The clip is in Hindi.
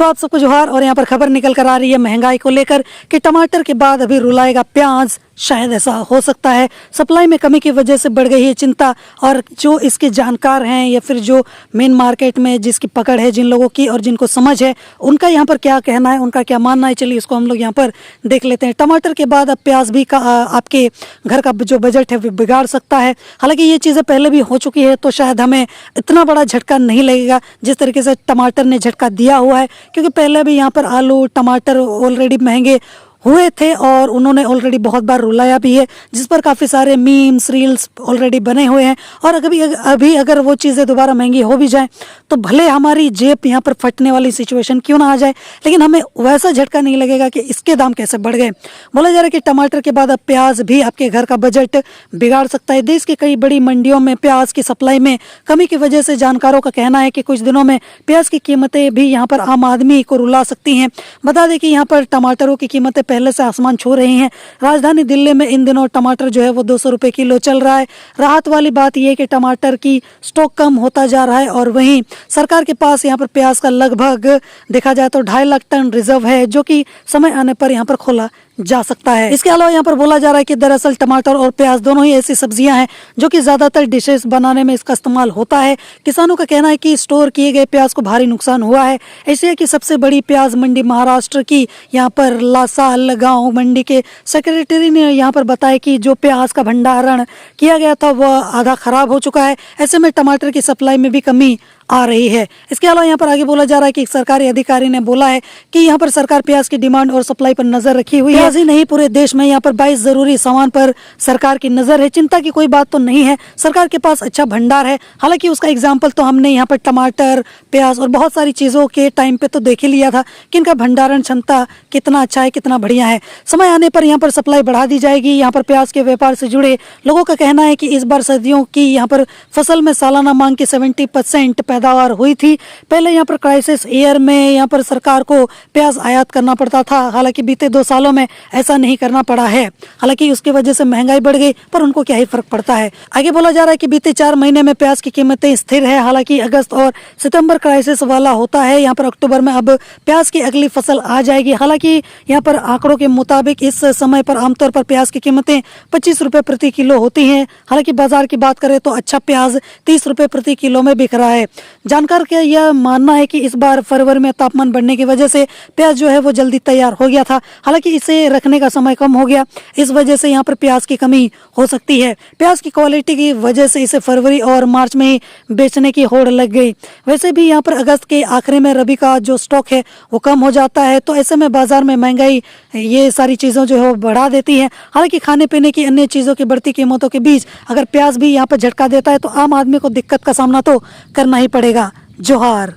तो आप सबको जोहार। और यहाँ पर खबर निकल कर आ रही है महंगाई को लेकर कि टमाटर के बाद अभी रुलाएगा प्याज। शायद ऐसा हो सकता है, सप्लाई में कमी की वजह से बढ़ गई है चिंता। और जो इसके जानकार हैं या फिर जो मेन मार्केट में जिसकी पकड़ है जिन लोगों की और जिनको समझ है, उनका यहाँ पर क्या कहना है, उनका क्या मानना है, चलिए इसको हम लोग यहाँ पर देख लेते हैं। टमाटर के बाद अब प्याज भी आपके घर का जो बजट है वो बिगाड़ सकता है। हालांकि ये चीज़ें पहले भी हो चुकी है तो शायद हमें इतना बड़ा झटका नहीं लगेगा जिस तरीके से टमाटर ने झटका दिया हुआ है, क्योंकि पहले भी यहाँ पर आलू टमाटर ऑलरेडी महंगे हुए थे और उन्होंने ऑलरेडी बहुत बार रुलाया भी है, जिस पर काफ़ी सारे मीम्स रील्स ऑलरेडी बने हुए हैं। और अभी अगर वो चीज़ें दोबारा महंगी हो भी जाएं तो भले हमारी जेब यहाँ पर फटने वाली सिचुएशन क्यों ना आ जाए, लेकिन हमें वैसा झटका नहीं लगेगा कि इसके दाम कैसे बढ़ गए। बोला जा रहा है कि टमाटर के बाद अब प्याज भी आपके घर का बजट बिगाड़ सकता है। देश की कई बड़ी मंडियों में प्याज की सप्लाई में कमी की वजह से जानकारों का कहना है कि कुछ दिनों में प्याज की कीमतें भी यहाँ पर आम आदमी को रुला सकती हैं। बता दें कि यहाँ पर टमाटरों की कीमतें पहले से आसमान छू रही हैं। राजधानी दिल्ली में इन दिनों टमाटर जो है वो 200 रुपये किलो चल रहा है। राहत वाली बात यह है कि टमाटर की स्टॉक कम होता जा रहा है और वहीं सरकार के पास यहाँ पर प्याज का लगभग देखा जाए तो 2.5 लाख टन रिजर्व है, जो कि समय आने पर यहाँ पर खोला जा सकता है। इसके अलावा यहाँ पर बोला जा रहा है कि दरअसल टमाटर और प्याज दोनों ही ऐसी सब्जियां हैं जो कि ज्यादातर डिशेस बनाने में इसका इस्तेमाल होता है। किसानों का कहना है कि स्टोर किए गए प्याज को भारी नुकसान हुआ है। एशिया की सबसे बड़ी प्याज मंडी महाराष्ट्र की यहाँ पर लासाल गांव मंडी के सेक्रेटरी ने यहाँ पर बताया कि जो प्याज का भंडारण किया गया था वह आधा खराब हो चुका है। ऐसे में टमाटर की सप्लाई में भी कमी आ रही है। इसके अलावा यहाँ पर आगे बोला जा रहा है कि एक सरकारी अधिकारी ने बोला है कि यहाँ पर सरकार प्याज की डिमांड और सप्लाई पर नजर रखी हुई है। प्याज ही नहीं, पूरे देश में यहाँ पर 22 जरूरी सामान पर सरकार की नजर है। चिंता की कोई बात तो नहीं है, सरकार के पास अच्छा भंडार है। हालांकि उसका एग्जाम्पल तो हमने यहाँ पर टमाटर प्याज और बहुत सारी चीजों के टाइम पे तो देख ही लिया था कि इनका भंडारण क्षमता कितना अच्छा है, कितना बढ़िया है। समय आने पर यहाँ पर सप्लाई बढ़ा दी जाएगी। यहाँ पर प्याज के व्यापार से जुड़े लोगों का कहना है कि इस बार सर्दियों की यहाँ पर फसल में सालाना मांग की 70% पैदावार हुई थी। पहले यहाँ पर क्राइसिस ईयर में यहाँ पर सरकार को प्याज आयात करना पड़ता था, हालांकि बीते 2 सालों में ऐसा नहीं करना पड़ा है। हालांकि उसकी वजह से महंगाई बढ़ गई, पर उनको क्या ही फर्क पड़ता है। आगे बोला जा रहा है कि बीते 4 महीने में प्याज की कीमतें स्थिर है। हालांकि अगस्त और सितंबर क्राइसिस वाला होता है। यहाँ पर अक्टूबर में अब प्याज की अगली फसल आ जाएगी। हालांकि यहाँ पर आंकड़ों के मुताबिक इस समय पर आमतौर पर प्याज की कीमतें 25 रुपए प्रति किलो होती हैं। हालांकि बाजार की बात करें तो अच्छा प्याज 30 रुपए प्रति किलो में बिक रहा है। जानकार का यह मानना है कि इस बार फरवरी में तापमान बढ़ने की वजह से प्याज जो है वो जल्दी तैयार हो गया था। हालांकि इसे रखने का समय कम हो गया, इस वजह से यहाँ पर प्याज की कमी हो सकती है। प्याज की क्वालिटी की वजह से इसे फरवरी और मार्च में ही बेचने की होड़ लग गई। वैसे भी यहाँ पर अगस्त के आखिरी में रबी का जो स्टॉक है वो कम हो जाता है, तो ऐसे में बाजार में महंगाई ये सारी चीज़ों जो है वो बढ़ा देती है। हालांकि खाने पीने की अन्य चीज़ों की बढ़ती कीमतों के बीच अगर प्याज भी यहाँ पर झटका देता है तो आम आदमी को दिक्कत का सामना तो करना ही पड़ेगा। जोहार।